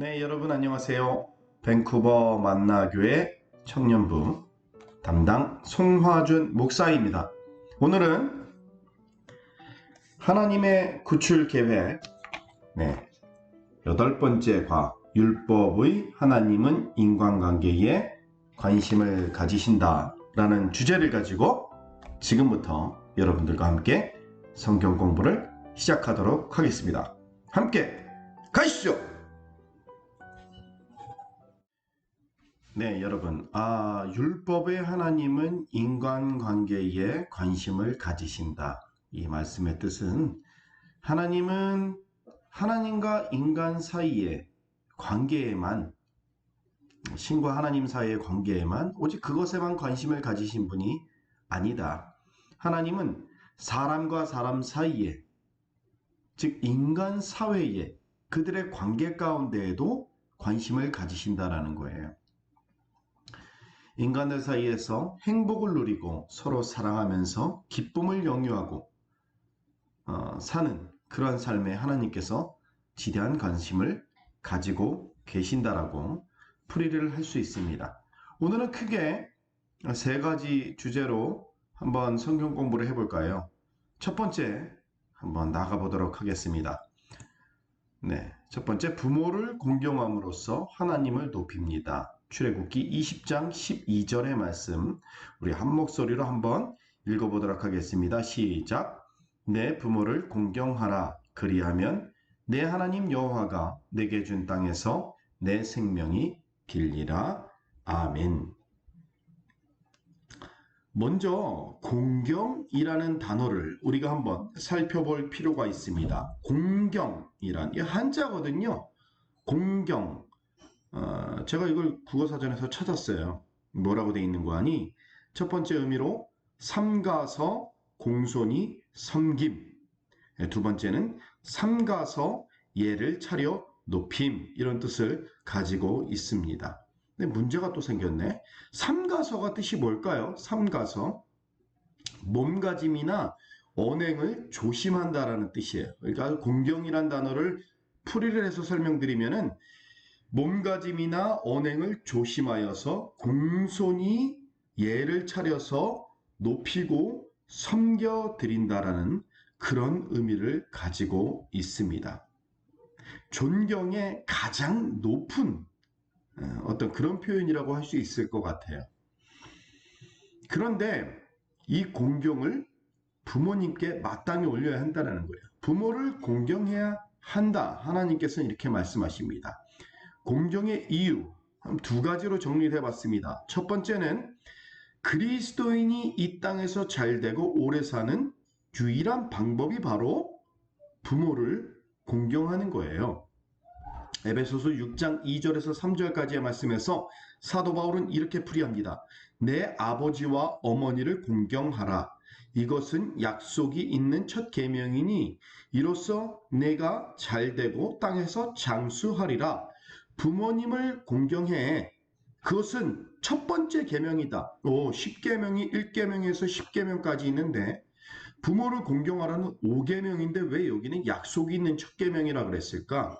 네, 여러분 안녕하세요. 밴쿠버 만나교회 청년부 담당 송화준 목사입니다. 오늘은 하나님의 구출 계획, 여덟 번째 과 율법의 하나님은 인간관계에 관심을 가지신다 라는 주제를 가지고 지금부터 여러분들과 함께 성경 공부를 시작하도록 하겠습니다. 함께 가시죠. 네, 여러분. 율법의 하나님은 인간관계에 관심을 가지신다. 이 말씀의 뜻은 하나님은 하나님과 인간 사이의 관계에만, 신과 하나님 사이의 관계에만, 오직 그것에만 관심을 가지신 분이 아니다. 하나님은 사람과 사람 사이에, 즉 인간 사회에, 그들의 관계 가운데에도 관심을 가지신다라는 거예요. 인간들 사이에서 행복을 누리고 서로 사랑하면서 기쁨을 영유하고 사는 그러한 삶에 하나님께서 지대한 관심을 가지고 계신다라고 풀이를 할 수 있습니다. 오늘은 크게 세 가지 주제로 한번 성경 공부를 해볼까요? 첫 번째 한번 나가보도록 하겠습니다. 첫 번째, 부모를 공경함으로써 하나님을 높입니다. 출애굽기 20장 12절의 말씀, 우리 한 목소리로 한번 읽어보도록 하겠습니다. 시작. 내 부모를 공경하라. 그리하면 내 하나님 여호와가 내게 준 땅에서 내 생명이 길리라. 아멘. 먼저 공경이라는 단어를 우리가 한번 살펴볼 필요가 있습니다. 공경이란 이 한자거든요. 공경. 제가 이걸 국어사전에서 찾았어요. 뭐라고 되어 있는 거 아니? 첫 번째 의미로 삼가서 공손히 섬김. 두 번째는 삼가서 예를 차려 높임. 이런 뜻을 가지고 있습니다. 근데 문제가 또 생겼네. 삼가서가 뜻이 뭘까요? 삼가서. 몸가짐이나 언행을 조심한다라는 뜻이에요. 그러니까 공경이란 단어를 풀이를 해서 설명드리면은 몸가짐이나 언행을 조심하여서 공손히 예를 차려서 높이고 섬겨드린다라는 그런 의미를 가지고 있습니다. 존경의 가장 높은 어떤 그런 표현이라고 할 수 있을 것 같아요. 그런데 이 공경을 부모님께 마땅히 올려야 한다는 거예요. 부모를 공경해야 한다. 하나님께서는 이렇게 말씀하십니다. 공경의 이유 두 가지로 정리를 해봤습니다. 첫 번째는 그리스도인이 이 땅에서 잘되고 오래 사는 유일한 방법이 바로 부모를 공경하는 거예요. 에베소서 6장 2절에서 3절까지의 말씀에서 사도 바울은 이렇게 풀이합니다. 내 아버지와 어머니를 공경하라. 이것은 약속이 있는 첫 계명이니 이로써 내가 잘되고 땅에서 장수하리라. 부모님을 공경해. 그것은 첫 번째 계명이다. 10계명이 1계명에서 10계명까지 있는데 부모를 공경하라는 5계명인데 왜 여기는 약속이 있는 첫 계명이라 그랬을까?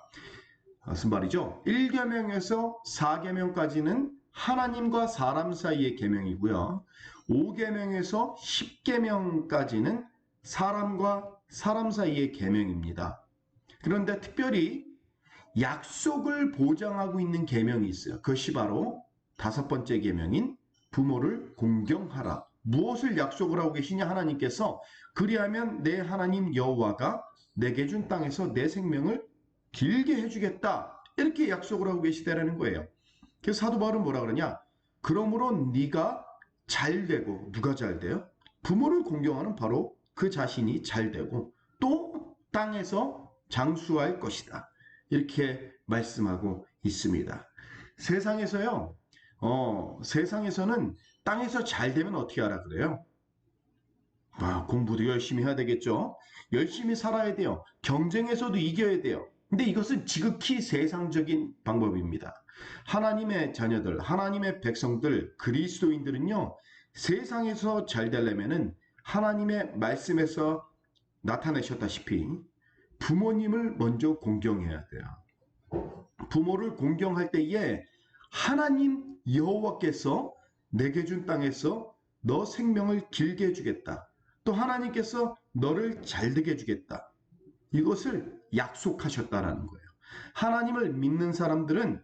무슨 말이죠? 1계명에서 4계명까지는 하나님과 사람 사이의 계명이고요. 5계명에서 10계명까지는 사람과 사람 사이의 계명입니다. 그런데 특별히 약속을 보장하고 있는 계명이 있어요. 그것이 바로 다섯 번째 계명인 부모를 공경하라. 무엇을 약속을 하고 계시냐? 하나님께서 그리하면 내 하나님 여호와가 내게 준 땅에서 내 생명을 길게 해주겠다. 이렇게 약속을 하고 계시다라는 거예요. 그래서 사도 바울은 뭐라 그러냐? 그러므로 네가 잘되고, 누가 잘돼요? 부모를 공경하는 바로 그 자신이 잘되고 또 땅에서 장수할 것이다. 이렇게 말씀하고 있습니다. 세상에서요, 세상에서는 땅에서 잘 되면 어떻게 하라 그래요? 공부도 열심히 해야 되겠죠. 열심히 살아야 돼요. 경쟁에서도 이겨야 돼요. 근데 이것은 지극히 세상적인 방법입니다. 하나님의 자녀들, 하나님의 백성들, 그리스도인들은요, 세상에서 잘 되려면은 하나님의 말씀에서 나타내셨다시피 부모님을 먼저 공경해야 돼요. 부모를 공경할 때에 하나님 여호와께서 내게 준 땅에서 너 생명을 길게 해주겠다. 또 하나님께서 너를 잘되게 해주겠다. 이것을 약속하셨다라는 거예요. 하나님을 믿는 사람들은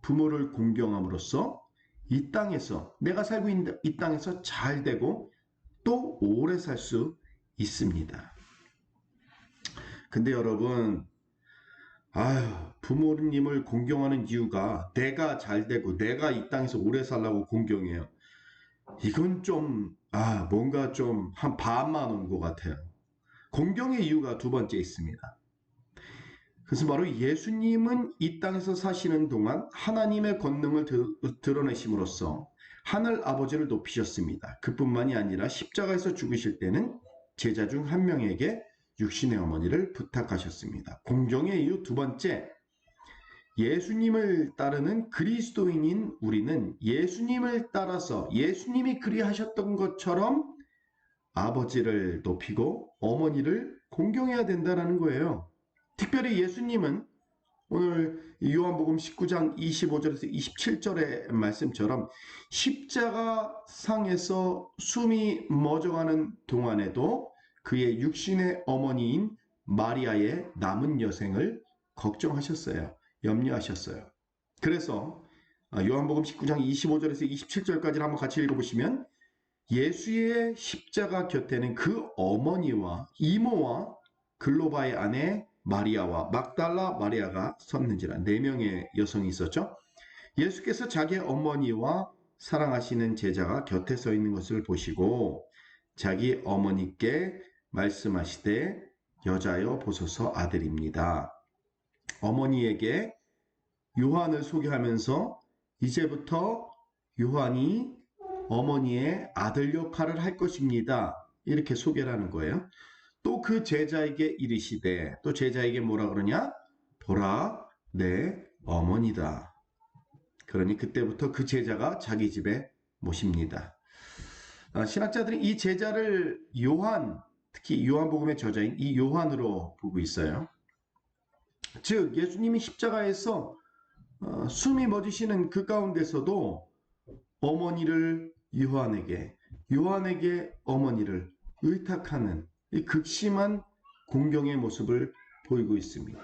부모를 공경함으로써 이 땅에서, 내가 살고 있는 이 땅에서 잘 되고 또 오래 살 수 있습니다. 근데 여러분, 부모님을 공경하는 이유가 내가 잘 되고 내가 이 땅에서 오래 살라고 공경해요. 이건 좀 뭔가 좀 한 반만 온 것 같아요. 공경의 이유가 두 번째 있습니다. 그래서 바로 예수님은 이 땅에서 사시는 동안 하나님의 권능을 드러내심으로써 하늘 아버지를 높이셨습니다. 그뿐만이 아니라 십자가에서 죽으실 때는 제자 중 한 명에게 육신의 어머니를 부탁하셨습니다. 공경의 이유 두 번째, 예수님을 따르는 그리스도인인 우리는 예수님을 따라서 예수님이 그리하셨던 것처럼 아버지를 높이고 어머니를 공경해야 된다는 거예요. 특별히 예수님은 오늘 요한복음 19장 25절에서 27절의 말씀처럼 십자가 상에서 숨이 멎어가는 동안에도 그의 육신의 어머니인 마리아의 남은 여생을 걱정하셨어요. 염려하셨어요. 그래서 요한복음 19장 25절에서 27절까지를 한번 같이 읽어보시면 예수의 십자가 곁에는 그 어머니와 이모와 글로바의 아내 마리아와 막달라 마리아가 섰는지라. 4명의 여성이 있었죠. 예수께서 자기의 어머니와 사랑하시는 제자가 곁에 서 있는 것을 보시고 자기 어머니께 말씀하시되 여자여 보소서 아들입니다. 어머니에게 요한을 소개하면서 이제부터 요한이 어머니의 아들 역할을 할 것입니다. 이렇게 소개를 하는 거예요. 또 그 제자에게 이르시되, 또 제자에게 뭐라 그러냐? 보라 내 어머니다. 그러니 그때부터 그 제자가 자기 집에 모십니다. 신학자들이 이 제자를 요한, 특히 요한복음의 저자인 이 요한으로 보고 있어요. 즉 예수님이 십자가에서 숨이 멎으시는 그 가운데서도 어머니를 요한에게 어머니를 의탁하는 이 극심한 공경의 모습을 보이고 있습니다.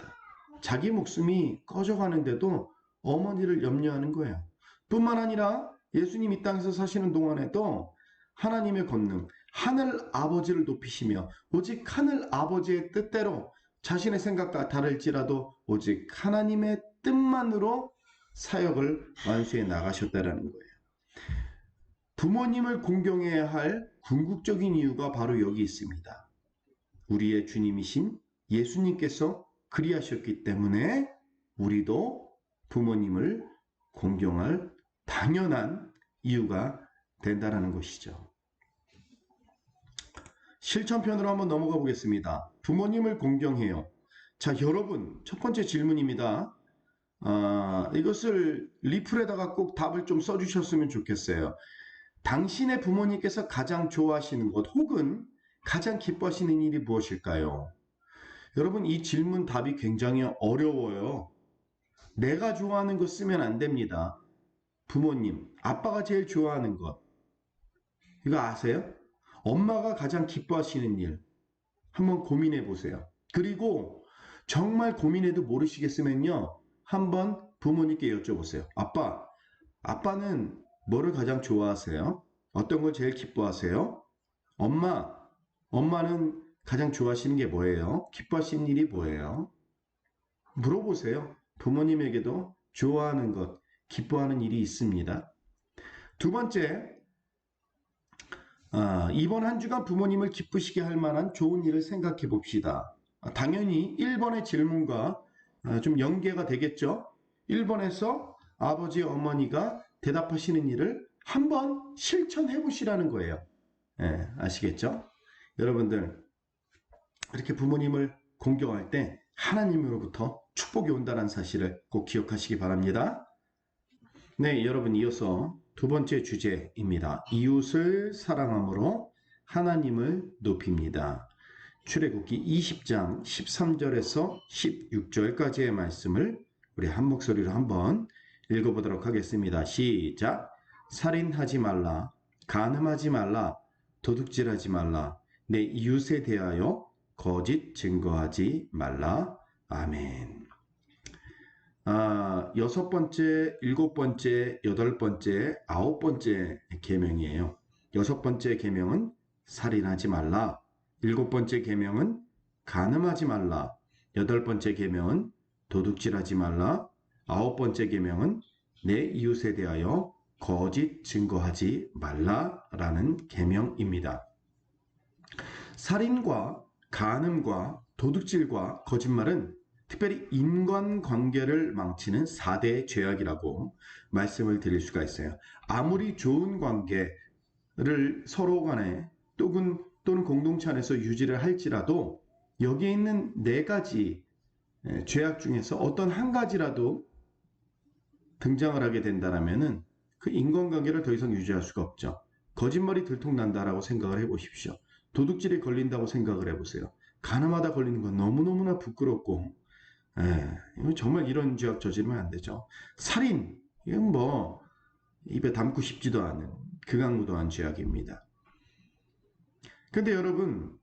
자기 목숨이 꺼져가는데도 어머니를 염려하는 거예요. 뿐만 아니라 예수님 이 땅에서 사시는 동안에도 하나님의 권능, 하늘 아버지를 높이시며 오직 하늘 아버지의 뜻대로 자신의 생각과 다를지라도 오직 하나님의 뜻만으로 사역을 완수해 나가셨다는 거예요. 부모님을 공경해야 할 궁극적인 이유가 바로 여기 있습니다. 우리의 주님이신 예수님께서 그리하셨기 때문에 우리도 부모님을 공경할 당연한 이유가 된다는 것이죠. 실천편으로 한번 넘어가 보겠습니다. 부모님을 공경해요. 자, 여러분, 첫 번째 질문입니다. 이것을 리플에다가 꼭 답을 좀 써주셨으면 좋겠어요. 당신의 부모님께서 가장 좋아하시는 것 혹은 가장 기뻐하시는 일이 무엇일까요? 여러분, 이 질문 답이 굉장히 어려워요. 내가 좋아하는 거 쓰면 안 됩니다. 부모님, 아빠가 제일 좋아하는 것. 이거 아세요? 엄마가 가장 기뻐하시는 일. 한번 고민해 보세요. 그리고 정말 고민해도 모르시겠으면요. 한번 부모님께 여쭤보세요. 아빠는 뭐를 가장 좋아하세요? 어떤 걸 제일 기뻐하세요? 엄마는 가장 좋아하시는 게 뭐예요? 기뻐하시는 일이 뭐예요? 물어보세요. 부모님에게도 좋아하는 것, 기뻐하는 일이 있습니다. 두 번째, 이번 한 주간 부모님을 기쁘시게 할 만한 좋은 일을 생각해 봅시다. 당연히 1번의 질문과 좀 연계가 되겠죠. 1번에서 아버지, 어머니가 대답하시는 일을 한번 실천해 보시라는 거예요. 예, 아시겠죠? 여러분들, 이렇게 부모님을 공경할 때 하나님으로부터 축복이 온다는 사실을 꼭 기억하시기 바랍니다. 네, 여러분, 이어서 두 번째 주제입니다. 이웃을 사랑함으로 하나님을 높입니다. 출애굽기 20장 13절에서 16절까지의 말씀을 우리 한 목소리로 한번 읽어보도록 하겠습니다. 시작. 살인하지 말라, 간음하지 말라, 도둑질하지 말라, 내 이웃에 대하여 거짓 증거하지 말라. 아멘. 여섯 번째, 일곱 번째, 여덟 번째, 아홉 번째 계명이에요. 여섯 번째 계명은 살인하지 말라. 일곱 번째 계명은 간음하지 말라. 여덟 번째 계명은 도둑질하지 말라. 아홉 번째 계명은 내 이웃에 대하여 거짓 증거하지 말라라는 계명입니다. 살인과 간음과 도둑질과 거짓말은 특별히 인간관계를 망치는 4대 죄악이라고 말씀을 드릴 수가 있어요. 아무리 좋은 관계를 서로 간에 또는 공동체 안에서 유지를 할지라도 여기에 있는 4가지 죄악 중에서 어떤 한 가지라도 등장을 하게 된다면 그 인간관계를 더 이상 유지할 수가 없죠. 거짓말이 들통난다라고 생각을 해보십시오. 도둑질이 걸린다고 생각을 해보세요. 간음하다 걸리는 건 너무너무나 부끄럽고 정말 이런 죄악 저지르면 안 되죠. 살인, 이건 뭐 입에 담고 싶지도 않은 극악무도한 죄악입니다. 근데 여러분,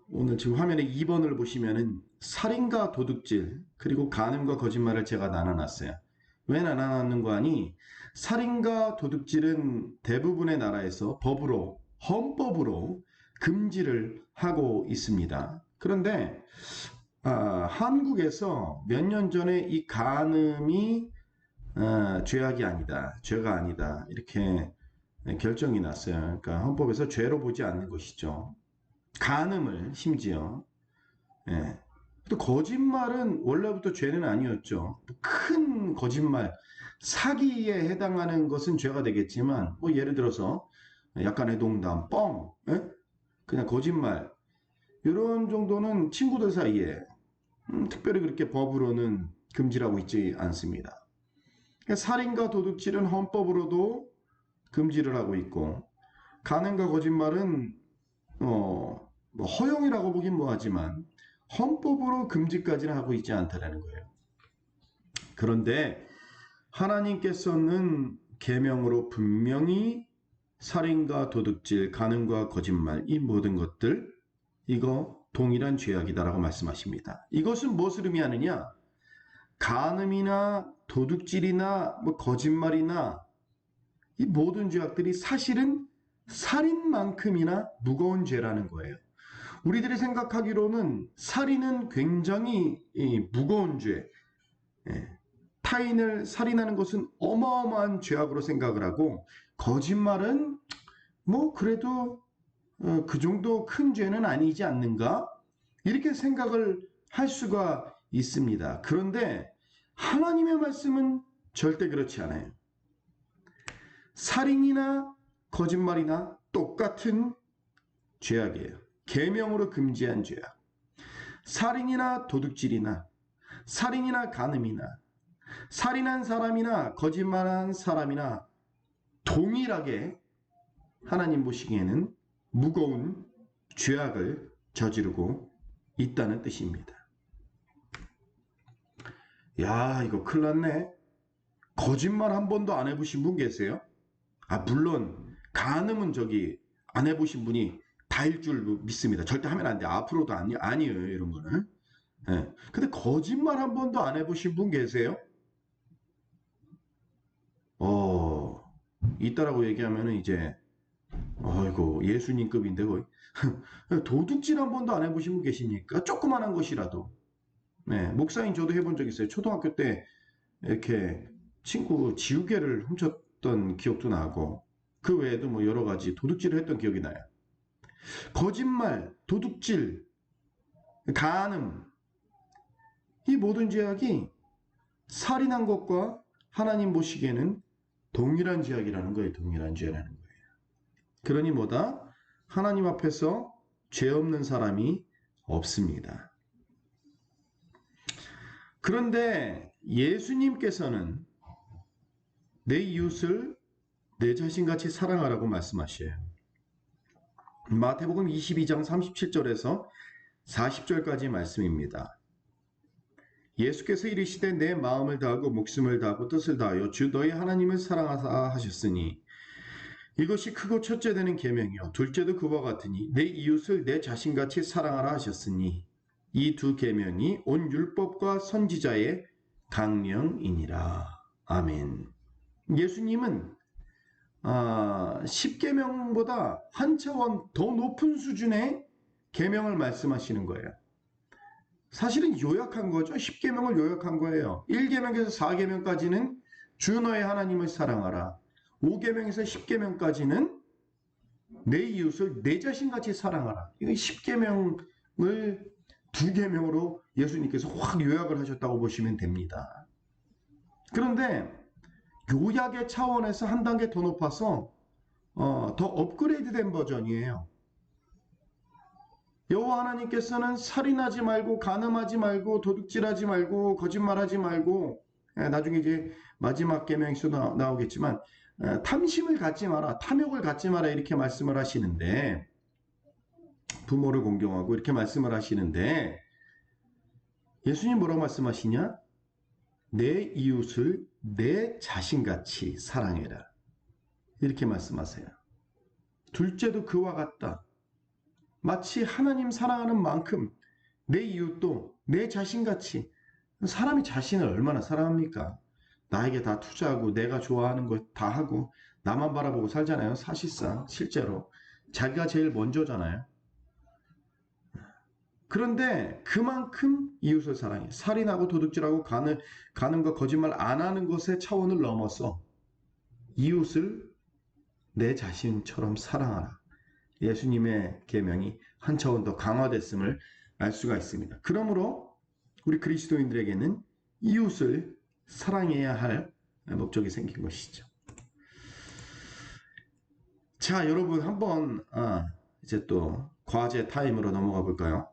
오늘 지금 화면에 2번을 보시면은 살인과 도둑질 그리고 간음과 거짓말을 제가 나눠놨어요. 왜 나눠놨는 거 아니? 살인과 도둑질은 대부분의 나라에서 법으로, 헌법으로 금지를 하고 있습니다. 그런데 한국에서 몇 년 전에 이 간음이 죄악이 아니다, 죄가 아니다 이렇게 결정이 났어요. 그러니까 헌법에서 죄로 보지 않는 것이죠. 간음을 심지어. 또 거짓말은 원래부터 죄는 아니었죠. 큰 거짓말, 사기에 해당하는 것은 죄가 되겠지만 뭐 예를 들어서 약간의 농담, 뻥, 그냥 거짓말 이런 정도는 친구들 사이에 특별히 그렇게 법으로는 금지라고 있지 않습니다. 그러니까 살인과 도둑질은 헌법으로도 금지를 하고 있고 간음과 거짓말은 뭐 허용이라고 보긴 뭐하지만 헌법으로 금지까지는 하고 있지 않다라는 거예요. 그런데 하나님께서는 계명으로 분명히 살인과 도둑질, 간음과 거짓말 이 모든 것들 이거 동일한 죄악이다라고 말씀하십니다. 이것은 무엇을 의미하느냐? 간음이나 도둑질이나 뭐 거짓말이나 이 모든 죄악들이 사실은 살인만큼이나 무거운 죄라는 거예요. 우리들이 생각하기로는 살인은 굉장히 무거운 죄, 타인을 살인하는 것은 어마어마한 죄악으로 생각을 하고 거짓말은 뭐 그래도 그 정도 큰 죄는 아니지 않는가? 이렇게 생각을 할 수가 있습니다. 그런데 하나님의 말씀은 절대 그렇지 않아요. 살인이나 거짓말이나 똑같은 죄악이에요. 계명으로 금지한 죄악. 살인이나 도둑질이나 살인이나 간음이나 살인한 사람이나 거짓말한 사람이나 동일하게 하나님 보시기에는 무거운 죄악을 저지르고 있다는 뜻입니다. 야, 이거 큰일 났네. 거짓말 한 번도 안 해보신 분 계세요? 물론 간음은 안 해보신 분이 다일 줄 믿습니다. 절대 하면 안 돼. 앞으로도 아니에요. 이런 거는. 근데 거짓말 한 번도 안 해보신 분 계세요? 있다라고 얘기하면은 이제 이거 예수님급인데 거의. 도둑질 한 번도 안 해보신 분 계십니까? 조그만한 것이라도. 목사님 저도 해본 적 있어요. 초등학교 때 이렇게 친구 지우개를 훔쳤던 기억도 나고 그 외에도 뭐 여러 가지 도둑질을 했던 기억이 나요. 거짓말, 도둑질, 간음 이 모든 죄악이 살인한 것과 하나님 보시기에는 동일한 죄악이라는 거예요. 동일한 죄라는 거예요. 그러니 뭐다? 하나님 앞에서 죄 없는 사람이 없습니다. 그런데 예수님께서는 내 이웃을 내 자신같이 사랑하라고 말씀하셔요. 마태복음 22장 37절에서 40절까지 말씀입니다. 예수께서 이르시되 내 마음을 다하고 목숨을 다하고 뜻을 다하여 주 너희 하나님을 사랑하사 하셨으니 이것이 크고 첫째 되는 계명이요 둘째도 그와 같으니 내 이웃을 내 자신같이 사랑하라 하셨으니 이 두 계명이 온 율법과 선지자의 강령이니라. 아멘. 예수님은 10계명보다 한 차원 더 높은 수준의 계명을 말씀하시는 거예요. 사실은 요약한 거죠. 10계명을 요약한 거예요. 1계명에서 4계명까지는 주 너의 하나님을 사랑하라. 5계명에서 10계명까지는 내 이웃을 내 자신같이 사랑하라. 이거 10계명을 2계명으로 예수님께서 확 요약을 하셨다고 보시면 됩니다. 그런데 요약의 차원에서 한 단계 더 높아서 더 업그레이드된 버전이에요. 여호와 하나님께서는 살인하지 말고 간음하지 말고 도둑질하지 말고 거짓말하지 말고 나중에 이제 마지막 계명에서 나오겠지만 탐심을 갖지 마라, 탐욕을 갖지 마라 이렇게 말씀을 하시는데 부모를 공경하고 이렇게 말씀을 하시는데 예수님 뭐라고 말씀하시냐? 내 이웃을 내 자신같이 사랑해라 이렇게 말씀하세요. 둘째도 그와 같다. 마치 하나님 사랑하는 만큼 내 이웃도 내 자신같이. 사람이 자신을 얼마나 사랑합니까? 나에게 다 투자하고 내가 좋아하는 거 다 하고 나만 바라보고 살잖아요. 사실상 실제로 자기가 제일 먼저잖아요. 그런데 그만큼 이웃을 사랑해. 살인하고 도둑질하고 가는거 거짓말 안 하는 것의 차원을 넘어서 이웃을 내 자신처럼 사랑하라. 예수님의 계명이 한 차원 더 강화됐음을 알 수가 있습니다. 그러므로 우리 그리스도인들에게는 이웃을 사랑해야 할 목적이 생긴 것이죠. 자, 여러분 한번 이제 또 과제 타임으로 넘어가 볼까요?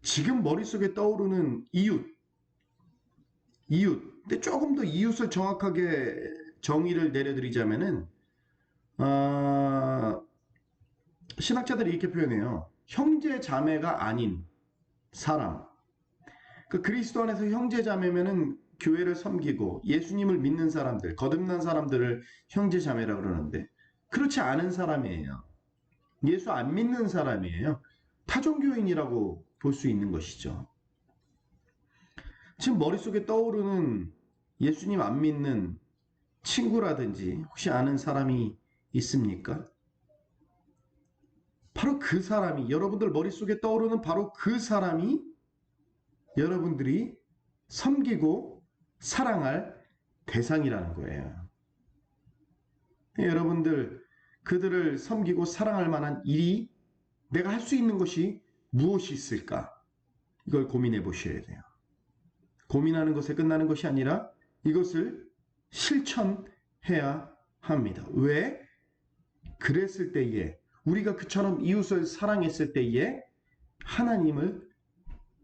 지금 머릿속에 떠오르는 이웃. 근데 조금 더 이웃을 정확하게 정의를 내려드리자면은 신학자들이 이렇게 표현해요. 형제 자매가 아닌 사람. 그 그리스도 안에서 형제 자매면은 교회를 섬기고 예수님을 믿는 사람들, 거듭난 사람들을 형제 자매라고 그러는데 그렇지 않은 사람이에요. 예수 안 믿는 사람이에요. 타종교인이라고 볼 수 있는 것이죠. 지금 머릿속에 떠오르는 예수님 안 믿는 친구라든지 혹시 아는 사람이 있습니까? 바로 그 사람이, 여러분들 머릿속에 떠오르는 바로 그 사람이 여러분들이 섬기고 사랑할 대상이라는 거예요. 여러분들 그들을 섬기고 사랑할 만한 일이 내가 할 수 있는 것이 무엇이 있을까? 이걸 고민해 보셔야 돼요. 고민하는 것에 끝나는 것이 아니라 이것을 실천해야 합니다. 왜? 그랬을 때에 우리가 그처럼 이웃을 사랑했을 때에 하나님을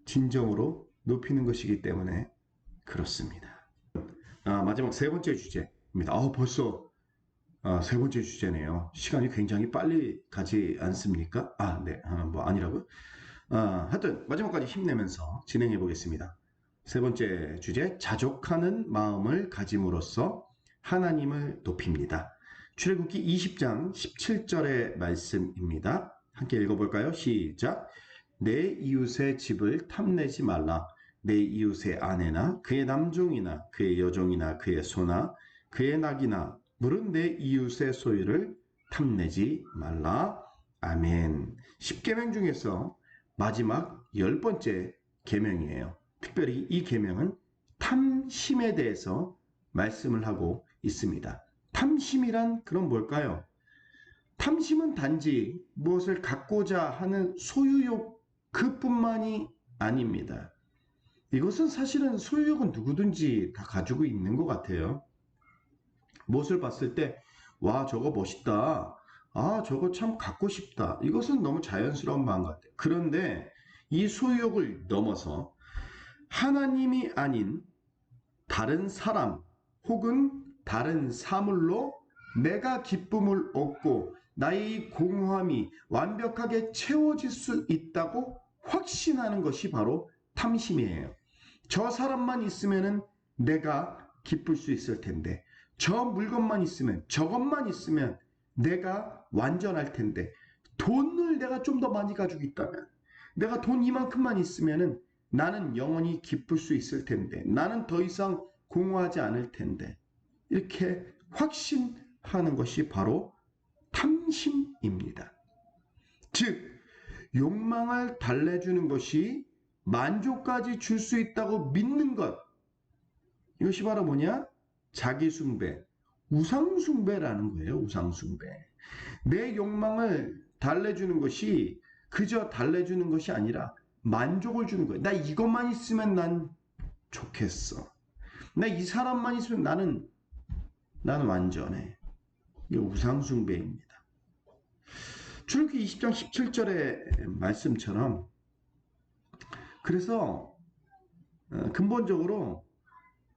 진정으로 높이는 것이기 때문에 그렇습니다. 마지막 세 번째 주제입니다. 벌써 세 번째 주제네요. 시간이 굉장히 빨리 가지 않습니까? 네. 아니라고요? 하여튼 마지막까지 힘내면서 진행해 보겠습니다. 세 번째 주제, 자족하는 마음을 가짐으로써 하나님을 높입니다. 출애굽기 20장 17절의 말씀입니다. 함께 읽어볼까요? 시작. 내 이웃의 집을 탐내지 말라. 내 이웃의 아내나 그의 남종이나 그의 여종이나 그의 소나 그의 낙이나 물은 내 이웃의 소유를 탐내지 말라. 아멘. 10계명 중에서 마지막 10번째 계명이에요. 특별히 이 계명은 탐심에 대해서 말씀을 하고 있습니다. 탐심이란 그럼 뭘까요? 탐심은 단지 무엇을 갖고자 하는 소유욕 그뿐만이 아닙니다. 이것은 사실은 소유욕은 누구든지 다 가지고 있는 것 같아요. 무엇을 봤을 때 와, 저거 멋있다. 저거 참 갖고 싶다. 이것은 너무 자연스러운 마음 같아요. 그런데 이 소유욕을 넘어서 하나님이 아닌 다른 사람 혹은 다른 사물로 내가 기쁨을 얻고 나의 공허함이 완벽하게 채워질 수 있다고 확신하는 것이 바로 탐심이에요. 저 사람만 있으면은 내가 기쁠 수 있을 텐데, 저 물건만 있으면, 저것만 있으면 내가 완전할 텐데, 돈을 내가 좀 더 많이 가지고 있다면, 내가 돈 이만큼만 있으면은 나는 영원히 기쁠 수 있을 텐데, 나는 더 이상 공허하지 않을 텐데, 이렇게 확신하는 것이 바로 탐심입니다. 즉, 욕망을 달래주는 것이 만족까지 줄 수 있다고 믿는 것. 이것이 바로 뭐냐? 자기숭배, 우상숭배라는 거예요. 우상숭배. 내 욕망을 달래주는 것이 그저 달래주는 것이 아니라 만족을 주는 거예요. 나 이것만 있으면 난 좋겠어. 나 이 사람만 있으면 나는 완전해. 이게 우상숭배입니다. 출애굽기 20장 17절의 말씀처럼 그래서 근본적으로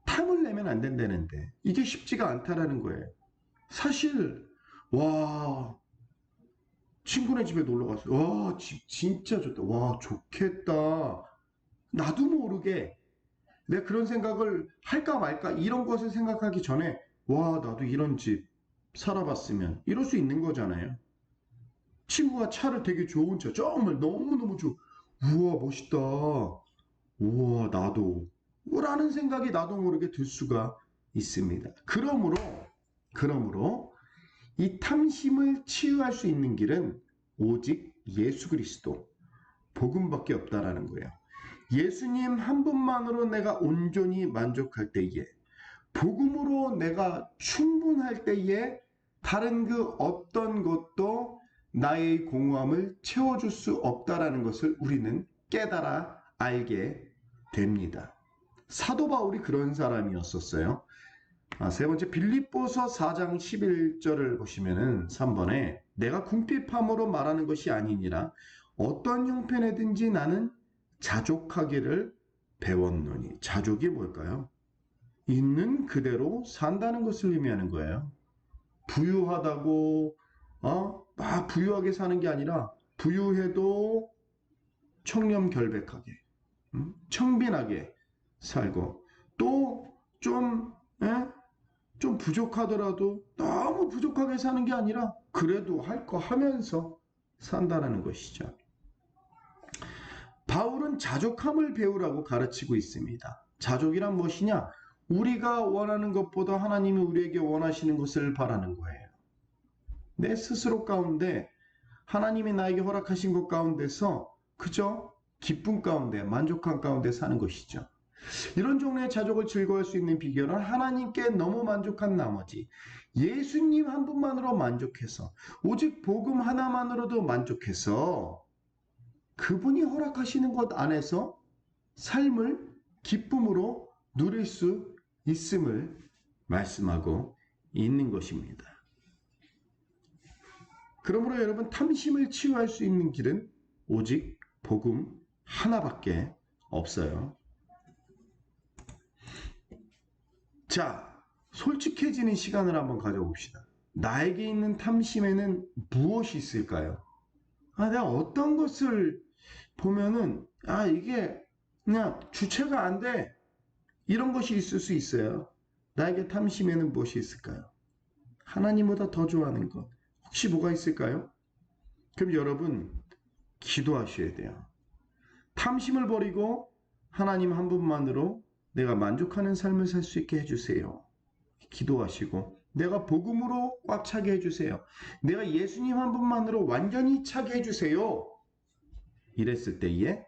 탐을 내면 안 된다는데 이게 쉽지가 않다라는 거예요. 사실 와 친구네 집에 놀러 갔어요. 와 집 진짜 좋다. 와 좋겠다. 나도 모르게 내가 그런 생각을 할까 말까 이런 것을 생각하기 전에 와 나도 이런 집 살아봤으면 이럴 수 있는 거잖아요. 친구가 차를 되게 좋은 차 정말 너무너무 좋아. 우와 멋있다. 우와 나도 라는 생각이 나도 모르게 들 수가 있습니다. 그러므로 이 탐심을 치유할 수 있는 길은 오직 예수 그리스도 복음밖에 없다라는 거예요. 예수님 한 분만으로 내가 온전히 만족할 때에 복음으로 내가 충분할 때에 다른 그 어떤 것도 나의 공허함을 채워줄 수 없다라는 것을 우리는 깨달아 알게 됩니다. 사도 바울이 그런 사람이었었어요. 세 번째 빌립보서 4장 11절을 보시면은 3번에 내가 궁핍함으로 말하는 것이 아니니라 어떤 형편에든지 나는 자족하기를 배웠노니. 자족이 뭘까요? 있는 그대로 산다는 것을 의미하는 거예요. 부유하다고 막 부유하게 사는 게 아니라 부유해도 청렴결백하게 청빈하게 살고 또 좀 부족하더라도 너무 부족하게 사는 게 아니라 그래도 할 거 하면서 산다는 것이죠. 바울은 자족함을 배우라고 가르치고 있습니다. 자족이란 무엇이냐? 우리가 원하는 것보다 하나님이 우리에게 원하시는 것을 바라는 거예요. 내 스스로 가운데 하나님이 나에게 허락하신 것 가운데서 그저 기쁨 가운데 만족한 가운데 사는 것이죠. 이런 종류의 자족을 즐거워할 수 있는 비결은 하나님께 너무 만족한 나머지 예수님 한 분만으로 만족해서 오직 복음 하나만으로도 만족해서 그분이 허락하시는 것 안에서 삶을 기쁨으로 누릴 수 있음을 말씀하고 있는 것입니다. 그러므로 여러분 탐심을 치유할 수 있는 길은 오직 복음 하나밖에 없어요. 자, 솔직해지는 시간을 한번 가져봅시다. 나에게 있는 탐심에는 무엇이 있을까요? 내가 어떤 것을 보면은 이게 그냥 주체가 안 돼. 이런 것이 있을 수 있어요. 나에게 탐심에는 무엇이 있을까요? 하나님보다 더 좋아하는 것. 혹시 뭐가 있을까요? 그럼 여러분 기도하셔야 돼요. 탐심을 버리고 하나님 한 분만으로 내가 만족하는 삶을 살 수 있게 해주세요. 기도하시고 내가 복음으로 꽉 차게 해주세요. 내가 예수님 한 분만으로 완전히 차게 해주세요. 이랬을 때에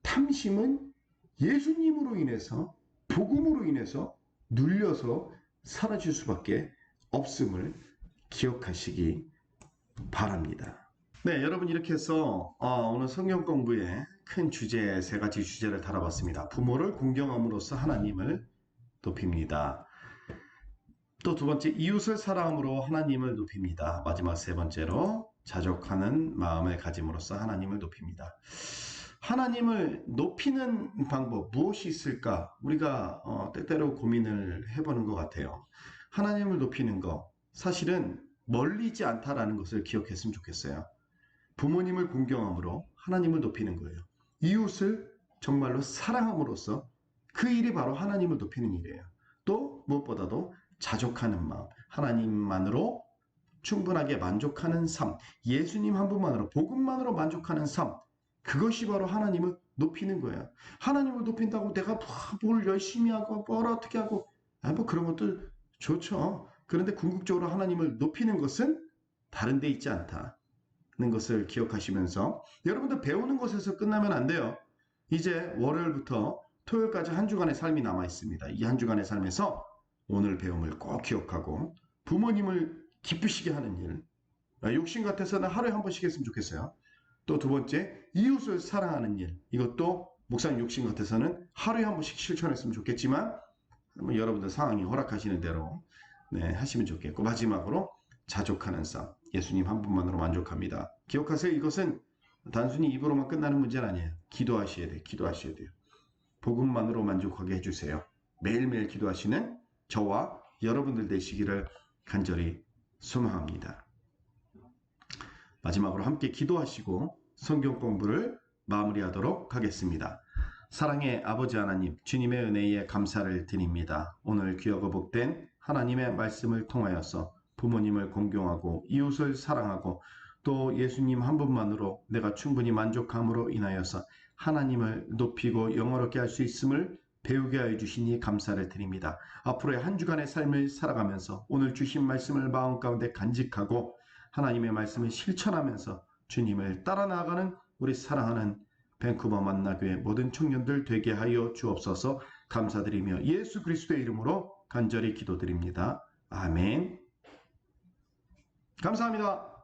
탐심은 예수님으로 인해서 복음으로 인해서 눌려서 사라질 수밖에 없음을 기억하시기 바랍니다. 네, 여러분 이렇게 해서 오늘 성경 공부의 큰 주제 세 가지 주제를 다뤄봤습니다. 부모를 공경함으로써 하나님을 높입니다. 또 두 번째 이웃을 사랑함으로 하나님을 높입니다. 마지막 세 번째로 자족하는 마음을 가짐으로써 하나님을 높입니다. 하나님을 높이는 방법 무엇이 있을까? 우리가 때때로 고민을 해보는 것 같아요. 하나님을 높이는 거 사실은 멀리지 않다라는 것을 기억했으면 좋겠어요. 부모님을 공경함으로 하나님을 높이는 거예요. 이웃을 정말로 사랑함으로써 그 일이 바로 하나님을 높이는 일이에요. 또 무엇보다도 자족하는 마음, 하나님만으로 충분하게 만족하는 삶, 예수님 한 분만으로, 복음만으로 만족하는 삶, 그것이 바로 하나님을 높이는 거예요. 하나님을 높인다고 내가 뭘 열심히 하고 뭘 어떻게 하고 뭐 그런 것도 좋죠. 그런데 궁극적으로 하나님을 높이는 것은 다른 데 있지 않다는 것을 기억하시면서 여러분들 배우는 것에서 끝나면 안 돼요. 이제 월요일부터 토요일까지 한 주간의 삶이 남아 있습니다. 이 한 주간의 삶에서 오늘 배움을 꼭 기억하고 부모님을 기쁘시게 하는 일, 욕심 같아서는 하루에 한 번씩 했으면 좋겠어요. 또 두 번째, 이웃을 사랑하는 일. 이것도 목사님 욕심 같아서는 하루에 한 번씩 실천했으면 좋겠지만 여러분들 상황이 허락하시는 대로 하시면 좋겠고, 마지막으로 자족하는 삶. 예수님 한 분만으로 만족합니다. 기억하세요. 이것은 단순히 입으로만 끝나는 문제는 아니에요. 기도하셔야 돼요. 기도하셔야 돼요. 복음만으로 만족하게 해주세요. 매일매일 기도하시는 저와 여러분들 되시기를 간절히 소망합니다. 마지막으로 함께 기도하시고 성경 공부를 마무리하도록 하겠습니다. 사랑의 아버지 하나님, 주님의 은혜에 감사를 드립니다. 오늘 귀하고 복된 하나님의 말씀을 통하여서 부모님을 공경하고 이웃을 사랑하고 또 예수님 한 분만으로 내가 충분히 만족함으로 인하여서 하나님을 높이고 영어롭게 할 수 있음을 배우게 하여 주시니 감사를 드립니다. 앞으로의 한 주간의 삶을 살아가면서 오늘 주신 말씀을 마음 가운데 간직하고 하나님의 말씀을 실천하면서 주님을 따라 나아가는 우리 사랑하는 밴쿠버 만나교회 모든 청년들 되게 하여 주옵소서. 감사드리며 예수 그리스도의 이름으로 간절히 기도드립니다. 아멘. 감사합니다.